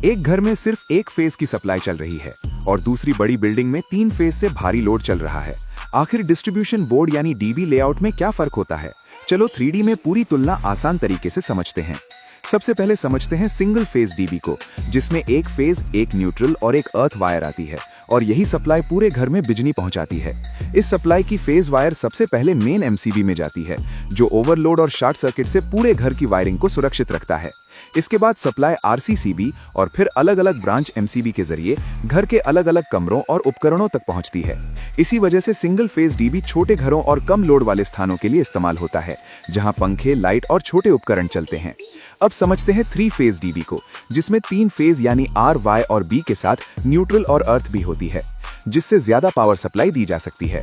एक घर में सिर्फ एक फेज की सप्लाई चल रही है और दूसरी बड़ी बिल्डिंग में 3 फेज से भारी लोड चल रहा है। आखिर डिस्ट्रीब्यूशन बोर्ड यानी डीबी लेआउट में क्या फर्क होता है? चलो 3D में पूरी तुलना आसान तरीके से समझते हैं। सबसे पहले समझते हैं सिंगल फेज डीबी को, जिसमें एक फेज, एक न्यूट्रल और एक अर्थ वायर आती है और यही सप्लाई पूरे घर में बिजली पहुंचाती है। इस सप्लाई की फेज वायर सबसे पहले मेन एमसीबी में जाती है, जो ओवरलोड और शॉर्ट सर्किट से पूरे घर की वायरिंग को सुरक्षित रखता है। इसके बाद सप्लाई आरसीसीबी और फिर अलग अलग ब्रांच एमसीबी के जरिए घर के अलग अलग कमरों और उपकरणों तक पहुंचती है। इसी वजह से सिंगल फेज डीबी छोटे घरों और कम लोड वाले स्थानों के लिए इस्तेमाल होता है, जहां पंखे, लाइट और छोटे उपकरण चलते हैं। अब समझते हैं 3 फेज डीबी को, जिसमें 3 फेज यानी आर, वाई और बी के साथ न्यूट्रल और अर्थ भी होती है, जिससे ज्यादा पावर सप्लाई दी जा सकती है।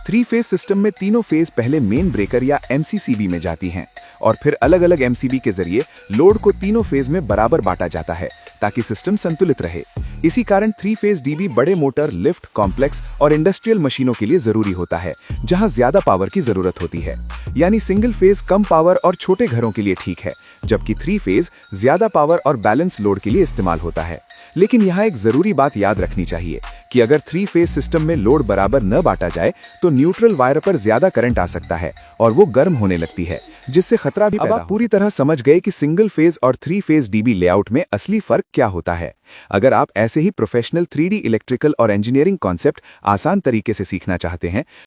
3 फेज सिस्टम में तीनों फेज पहले मेन ब्रेकर या एमसीसीबी में जाती हैं और फिर अलग अलग एमसीबी के जरिए लोड को तीनों फेज में बराबर बांटा जाता है, ताकि सिस्टम संतुलित रहे। इसी कारण 3 फेज डीबी बड़े मोटर, लिफ्ट, कॉम्प्लेक्स और इंडस्ट्रियल मशीनों के लिए जरूरी होता है, जहां ज्यादा पावर की जरूरत होती है। यानी सिंगल फेज कम पावर और छोटे घरों के लिए ठीक है, जबकि 3 फेज ज्यादा पावर और बैलेंस लोड के लिए इस्तेमाल होता है। लेकिन यहाँ एक जरूरी बात याद रखनी चाहिए कि अगर 3 फेज सिस्टम में लोड बराबर न बांटा जाए तो न्यूट्रल वायर पर ज्यादा करंट आ सकता है और वो गर्म होने लगती है, जिससे खतरा भी पैदा हो सकता है। अब आप पूरी तरह समझ गए कि सिंगल फेज और 3 फेज डीबी लेआउट में असली फर्क क्या होता है। अगर आप ऐसे ही प्रोफेशनल 3D इलेक्ट्रिकल और इंजीनियरिंग कॉन्सेप्ट आसान तरीके से सीखना चाहते हैं